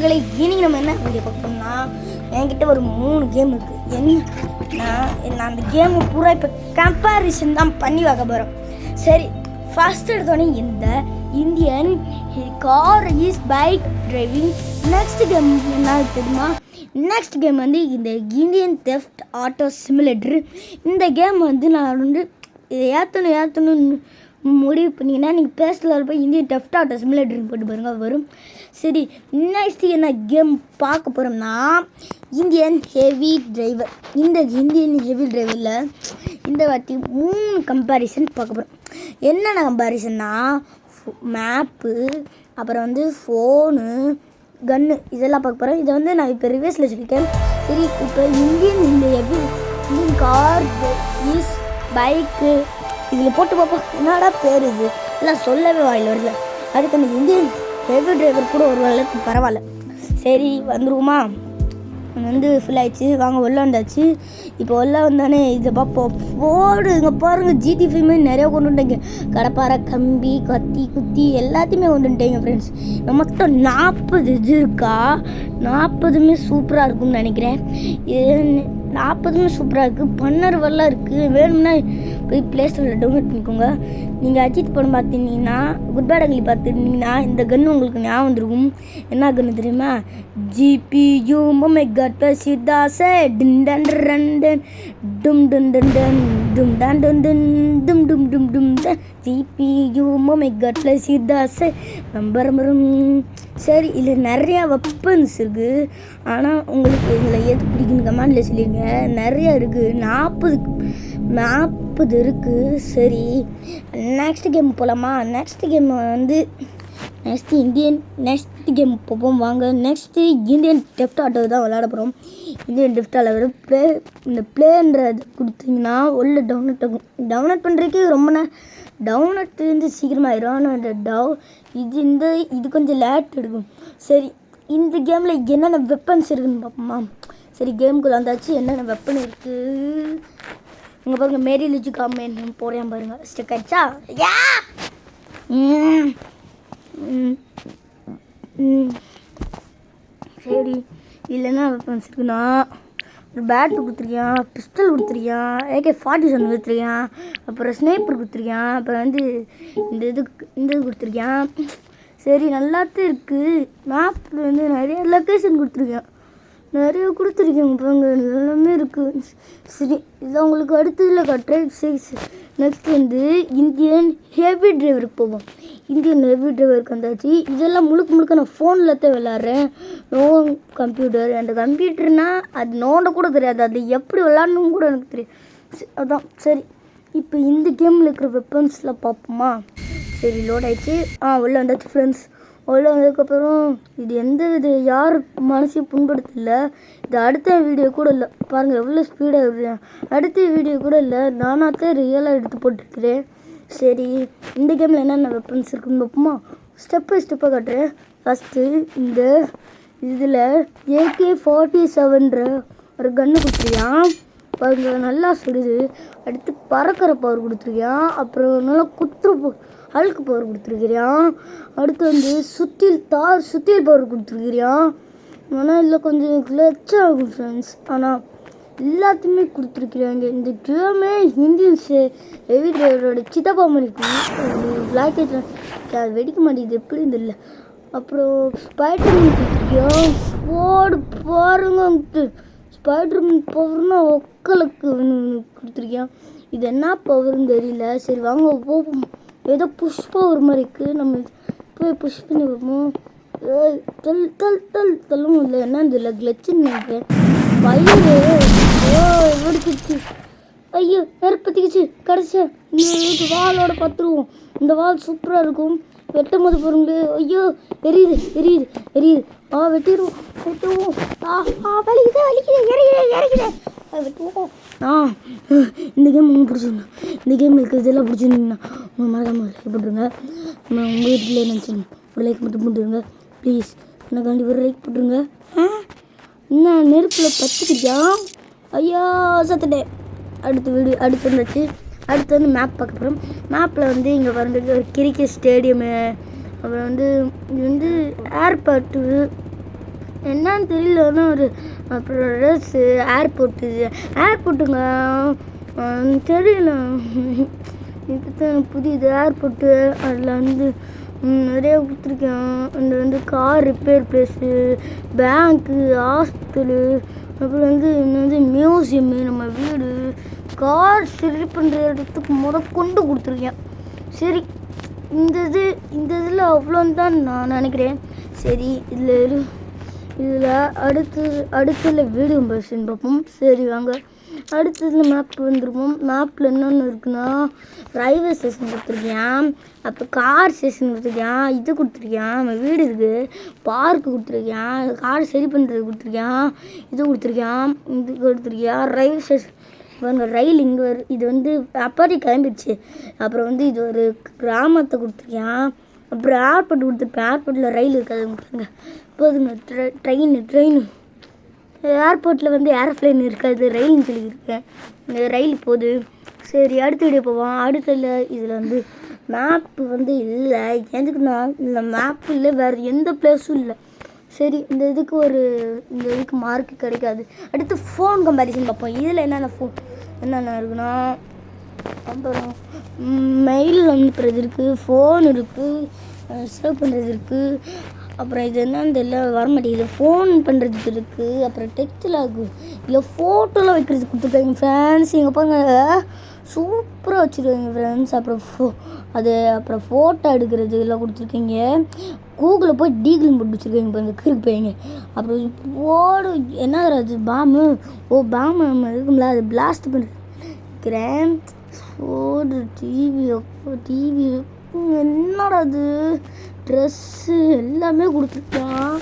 நண்பர்களை இன்னைக்கு நம்ம என்ன வீடியோ பார்க்கணும்னா என்கிட்ட ஒரு 3 கேம் இருக்குது. நான் அந்த கேமு பூரா இப்போ கம்பேரிசன் தான் பண்ணி வைக்க போகிறோம். சரி, ஃபஸ்ட் எடுத்தோடனே இந்த Indian car is bike driving. Next game என்ன தெரியுமா? நெக்ஸ்ட் கேம் வந்து இந்த இந்தியன் தெஃப்ட் ஆட்டோ சிமுலேட்டர். இந்த கேம் வந்து நான் வந்து இதை ஏற்றணும்னு முடிவு பண்ணிங்கன்னா நீங்கள் பேஸ்டில் போய் இந்தியன் தெஃப்ட் ஆட்டோ சிமுலேட்டர் போட்டு பாருங்கள் வரும். சரி, நெக்ஸ்ட் என்ன கேம் பார்க்க போகிறோம்னா இந்தியன் ஹெவி டிரைவர். இந்த இந்தியன் ஹெவி டிரைவரில் இந்த வாட்டி 3 கம்பேரிசன் பார்க்க போகிறோம். என்னென்ன கம்பேரிசன்னா மேப்பு, அப்புறம் வந்து ஃபோனு, கன்னு, இதெல்லாம் பார்க்க போகிறேன். இதை வந்து நான் இப்போ ரிவர்ஸில் வச்சுருக்கேன். சரி, இப்போ இந்தியன் கார் இஸ் பைக்கு இதில் போட்டு பார்ப்போம். என்னடா பேர் இது எல்லாம் சொல்லவே வாயில் வரல. அதுக்கு அந்த இந்தியன் ஹெவி டிரைவர் கூட ஒரு வேலைக்கு பரவாயில்ல. சரி, வந்துருவோமா? வந்து ஃபுல் ஆயிடுச்சு. வாங்க உள்ளே வந்தாச்சு. இப்போ உள்ளே வந்தானே இதை பார்ப்போம். போடு, இங்கே பாருங்கள், GT5 நிறையா கொண்டு வந்துட்டேங்க. கடப்பாறை, கம்பி, கத்தி, குத்தி எல்லாத்தையுமே கொண்டு வந்துட்டேங்க ஃப்ரெண்ட்ஸ். மொத்தம் 40 இது இருக்கா. 40மே சூப்பராக இருக்கும்னு நினைக்கிறேன். 40மே சூப்பராக இருக்குது. பன்னர்வெல்லாம் இருக்குது. வேணும்னா போய் ப்ளே ஸ்டோரில் டவுன்லோட் பண்ணிக்கோங்க. நீங்கள் அஜித் படம் பார்த்துருந்தீங்கன்னா, குட் பேட் அங்கிலி பார்த்துருந்தீங்கன்னா இந்த கன்று உங்களுக்கு ஞாபகம் வந்துருக்கும். என்ன கன்று தெரியுமா? GPU மெகா ப்ளஸ் சிதாசே டின் டன் ரன் டன் டும் டும் டன் டன் டும் டன் டன் டன் டும் டும் டும் டும் டன் GPU மெகா ப்ளஸ் சிதாசே நம்பரம். சரி, இதில் நிறையா வெப்பன்ஸ் இருக்குது. ஆனால் உங்களுக்கு இதில் எது பிடிக்குன்னு கமெண்டில் சொல்லிடுங்க. நிறையா இருக்குது. 40 இருக்குது. சரி, நெக்ஸ்ட் கேம் போகலாமா? நெக்ஸ்ட் கேம் வந்து நெக்ஸ்ட் கேம் போவோம் வாங்க. நெக்ஸ்ட்டு இந்தியன் தெஃப்ட் ஆட்டோ தான் விளையாட போகிறோம். இந்தியன் தெஃப்ட் ஆட்டோ இந்த பிளேன்றது கொடுத்தீங்கன்னா உள்ள டவுன்லோட் பண்ணுறதுக்கு ரொம்ப டவுன்லோட் இருந்து சீக்கிரமாகிடும். ஆனால் அந்த இது கொஞ்சம் லேட் எடுக்கும். சரி, இந்த கேமில் என்னென்ன வெப்பன்ஸ் இருக்குதுன்னு பார்ப்போமா? சரி, கேமுக்குள்ள வந்தாச்சு. என்னென்ன வெப்பன் இருக்குது இங்கே பாருங்கள். மேரி லிஜு காமெண்ட் போகிறேன் பாருங்கள். ஸ்டெக் ஆச்சா? யா சரி, இல்லைன்னா வெப்பன்ஸ் இருக்குன்னா ஒரு பேட்டு கொடுத்துருக்கான், பிஸ்டல் கொடுத்துருக்கான், AK-47 கொடுத்துருக்கான், அப்புறம் ஸ்னேப்பர் கொடுத்துருக்கான், அப்புறம் வந்து இந்த இது கொடுத்துருக்கான். சரி, நல்லாத்தான் இருக்குது. மேப்பில் வந்து நிறைய லொக்கேஷன் கொடுத்துருக்கேன். நிறைய கொடுத்துருக்கேன் பாருங்க, எல்லாமே இருக்குது. சரி, இதை உங்களுக்கு அடுத்ததில் காட்டுறேன். சரி, நெக்ஸ்ட் வந்து இந்தியன் ஹெவி டிரைவருக்கு போவோம். இந்தியன் ஹெவி டிரைவருக்கு வந்தாச்சு. இதெல்லாம் முழுக்க நான் ஃபோனில் தான் விளாட்றேன். No computer. அந்த கம்ப்யூட்டர்னால் அது நோண்ட கூட தெரியாது. அது எப்படி விளாட்ணுன்னு கூட எனக்கு தெரியும். அதான். சரி, இப்போ இந்த கேமில் இருக்கிற வெப்பன்ஸில் பார்ப்போமா? சரி, லோட் ஆகிடுச்சு. உள்ளே வந்தாச்சு ஃப்ரெண்ட்ஸ். உள்ளே வந்ததுக்கப்புறம் இது யார் மனசையும் புண்படுத்தலை. இது அடுத்த வீடியோ கூட இல்லை. பாருங்கள் எவ்வளோ ஸ்பீடாக இருக்குது. அடுத்த வீடியோ கூட இல்லை, நானாத்தான் ரியலாக எடுத்து போட்டிருக்கிறேன். சரி, இந்த கேமில் என்னென்ன வெப்பன்ஸ் இருக்குன்னு பார்ப்போமா? ஸ்டெப் பை ஸ்டெப்பாக காட்டுறேன். ஃபஸ்ட்டு இதில் AK-47 ஒரு கன்று கொடுத்துருக்கான். பாருங்க, நல்லா சுடுது. அடுத்து பறக்கிற பவர் கொடுத்துருக்கான். அப்புறம் நல்லா அழுக்கு பவர் கொடுத்துருக்கிறியான். அடுத்து வந்து சுத்தியல் பவர் கொடுத்துருக்கிறியான். ஆனால் இதில் கொஞ்சம் கிளச்சாக ஆகும் ஃப்ரெண்ட்ஸ். ஆனால் எல்லாத்தையுமே கொடுத்துருக்குறாங்க. இந்த கேமே இந்தியன் ஹெவி டிரைவரோட சித்தப்பா மாதிரி இருக்கும். பிளாக் அது வெடிக்க மாட்டேங்குது, எப்படி இல்லை. அப்புறம் ஸ்பைடர்மேன் கொடுத்துருக்கியான். பாருங்க, ஸ்பைடர்மேன் பவர்னா ஒக்களுக்கு கொடுத்துருக்கியான். இது என்ன பவர்னு தெரியல. சரி, வாங்க போவோம். ஏதோ புஷ் பவர் மாதிரி இருக்குது. நம்ம போய் புஷ் பண்ணி வருவோம். தள்ளும் இல்லை, என்னன்னு தெரியல, கிளச்சுன்னு நினைக்கிறேன். வெடிச்சிச்சு. ஐயோ, நெருப்பத்திக்கிச்சு. கடைசியா இந்த வாலோட பார்த்துருவோம். இந்த வால் சூப்பராக இருக்கும். வெட்டும் போது பாருங்க. ஐயோ, எரியுது. வெட்டிடுவோம். வலிக்குது. இறங்குது. வெட்டுவோம். இந்த கேம் உங்களுக்கு பிடிச்சிருந்தா, இந்த கேம் இருக்கிறதெல்லாம் பிடிச்சிருந்தீங்கன்னா உங்கள் மறக்காமல் லைக் போட்டுருங்க. உங்கள் வீட்டில் நினச்சிங்க ஒரு லைக் மட்டும் போட்டுருங்க ப்ளீஸ். எனக்காண்டி ஒரு லைக் போட்டுருங்க. என்ன நெருப்பில் பச்சுக்கிட்டியா? ஐயா, சத்துட்டே. அடுத்து வந்துச்சு. அடுத்து வந்து மேப் பார்க்க போகிறோம். மேப்பில் வந்து இங்கே வந்து ஒரு கிரிக்கெட் ஸ்டேடியமு, அப்புறம் வந்து இது வந்து ஏர்போர்ட்டு, என்னன்னு தெரியல. ஆனால் ஒரு அப்புறம் ட்ரெஸ்ஸு ஏர்போர்ட்டுங்க தெரியல. இப்போ தான் எனக்கு புரியுது ஏர்போர்ட்டு. அதில் வந்து நிறைய கொடுத்துருக்கேன். அந்த வந்து கார் ரிப்பேர் ப்ளேஸு, பேங்க்கு, ஹாஸ்பிட்டலு, அப்புறம் வந்து இன்னும் வந்து மியூசியமு, நம்ம வீடு, கார் சரி பண்ணுற இடத்துக்கு கொண்டு கொடுத்துருக்கேன். சரி, இந்த இதில் அவ்வளோன்னு தான் நான் நினைக்கிறேன். சரி, இதில் அடுத்ததில் வீடியோ பஸ்ன்னு பார்ப்போம். சரி வாங்க, அடுத்ததில் மேப் வந்துருப்போம். மேப்பில் என்னென்ன இருக்குன்னா, ரயில்வே ஸ்டேஷன் கொடுத்துருக்கேன், அப்புறம் கார் ஸ்டேஷன் கொடுத்துருக்கேன், இது கொடுத்துருக்கேன், நம்ம வீடு இருக்குது, பார்க்கு கொடுத்துருக்கேன், கார் சரி பண்ணுறது கொடுத்துருக்கேன், இது கொடுத்துருக்கேன், இது கொடுத்துருக்கேன், ரயில்வே ஸ்டேஷன் பாருங்க, ரயில் இங்கே இது வந்து அப்பாடி கிளம்பிடுச்சு. அப்புறம் வந்து இது ஒரு கிராமத்தை கொடுத்துருக்கேன். அப்புறம் ஏர்போர்ட் கொடுத்துருப்பேன். ஏர்போர்ட்டில் ரயில் இருக்காது பாருங்க. போதுங்க, ட்ரெயின் ஏர்போர்ட்டில் வந்து ஏரோப்ளைன் இருக்காது, ரயில்னு சொல்லியிருக்கேன். இந்த ரயில் போகுது. சரி, அடுத்த வீடியோ போவோம். அடுத்ததில் இதில் வந்து மேப்பு வந்து இல்லை. எதுக்குன்னா இல்லை மேப் இல்லை, வேறு எந்த பிளேஸும் இல்லை. சரி, இந்த இதுக்கு மார்க்கு கிடைக்காது. அடுத்து ஃபோன் கம்பேரிசன் பார்ப்போம். இதில் என்னென்ன இருக்குன்னா, அப்புறம் மெயில் அனுப்புறது இருக்குது, ஃபோன் இருக்குது, சேவ் பண்ணுறது இருக்குது, அப்புறம் இது என்னன்னு தெரியல வரமாட்டேங்குது, ஃபோன் பண்ணுறதுக்கு இருக்குது, அப்புறம் டெக்ஸ்ட் லாகு இல்லை ஃபோட்டோலாம் வைக்கிறதுக்கு கொடுத்துருக்காங்க ஃப்ரெண்ட்ஸ். இங்கே பாருங்க, சூப்பராக வச்சுருக்காங்க ஃப்ரெண்ட்ஸ். அப்புறம் ஃபோட்டோ எடுக்கிறது எல்லாம் கொடுத்துருக்கீங்க. கூகுளில் போய் டீகிளிங் போட்டு வச்சுருக்கீங்க பாருங்க, கிறுக்கு போயிங்க. அப்புறம் என்ன அது பாம்பு, பாம்பு இருக்கும்ல, அது பிளாஸ்ட் பண்ணிருக்கிறேன். டிவி என்னடா அது, ட்ரெஸ்ஸு எல்லாமே கொடுத்துருக்கான்.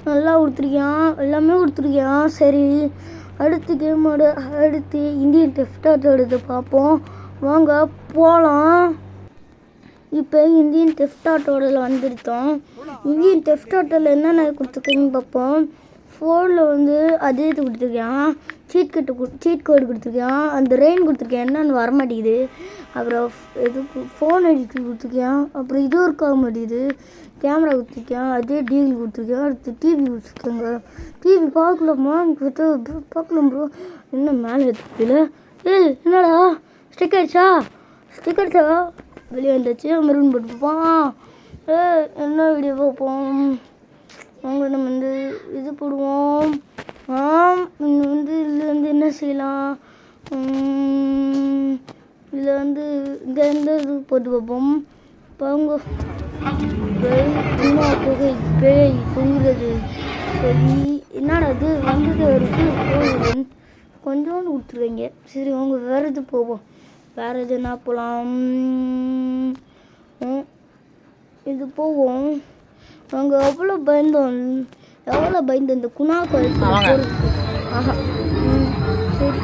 நல்லா கொடுத்துருக்கான், எல்லாமே கொடுத்துருக்கான். சரி, அடுத்து இந்தியன் டெஃப்ட் ஆட்டோடது பார்ப்போம். வாங்க போகலாம். இப்போ இந்தியன் டெஃப்ட் ஆட்டோடில் வந்துருக்கோம். இந்தியன் டெஃப்ட் ஆட்டோவில் என்னென்ன கொடுத்துருக்கீங்கன்னு பார்ப்போம். ஃபோனில் வந்து அதே இது கொடுத்துருக்கேன், சீட் கோடு கொடுத்துருக்கேன், அந்த ரெயின் கொடுத்துருக்கேன், என்னென்னு வரமாட்டேங்குது. அப்புறம் ஃபோன் அடிக்க கொடுத்துருக்கேன், அப்புறம் இதுவும் இருக்க மாட்டேங்குது. கேமரா கொடுத்துருக்கேன், அதே டீல் கொடுத்துருக்கேன். அடுத்து டிவி கொடுத்துருக்கேங்க. டிவி பார்க்கலாமா, பார்க்கலாம் ப்ரோ. இன்னும் மேலே எடுத்துல என்னடா ஸ்டிக்கர் அடிச்சா வெளியே வந்துச்சு. மறுபடியும் போட்டு பார்ப்போம். என்ன வீடியோ பார்ப்போம். அவங்க நம்ம வந்து இது போடுவோம். இதில் வந்து என்ன செய்யலாம், இதில் வந்து இந்த இது போட்டு பார்ப்போம். இப்போ அவங்க பேய் தொங்குறது. சரி, என்னடா அது வந்தது வரைக்கும் கொஞ்சோண்டு கொடுத்துருவீங்க. சரி, அவங்க வேறு இது போவோம். வேறு எது என்ன போகலாம், இது போவோம். அவங்க எவ்வளோ பயந்தோம் இந்த குணா கோயில். ஆஹா, சரி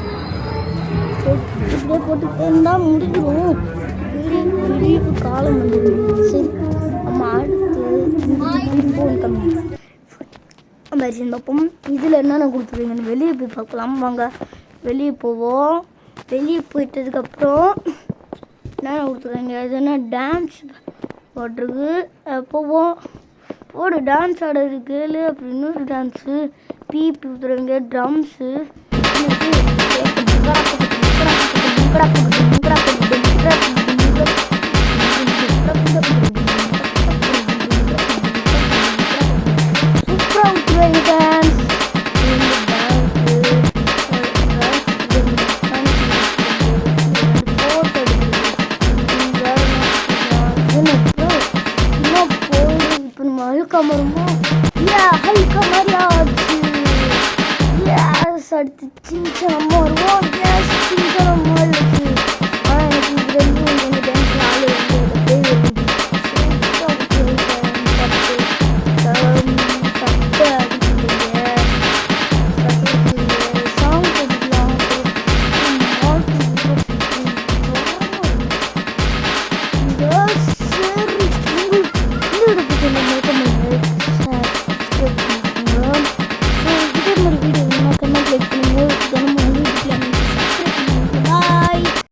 இப்படியே போட்டு இருந்தால் முடிஞ்சிடும். விடிவு காலம் வந்துடும். சரி, நம்ம அடுத்து ஃபோன் கம்மி பார்ப்போம். இதில் என்னென்ன கொடுத்துருவீங்கன்னு வெளியே போய் பார்க்கலாம். வாங்க வெளியே போவோம். வெளியே போயிட்டதுக்கப்புறம் என்னென்ன கொடுத்துருக்காங்க, இது என்ன டான்ஸ் போட்டிருக்கு. போவோம், போடு டான்ஸ் ஆடுறது கேளு. அப்புறம் இன்னொரு டான்ஸு பீப் கொடுத்துருவாங்க, ட்ரம்ஸு, சூப்பராக கொடுத்துருவாங்க டான்ஸ். அடுத்து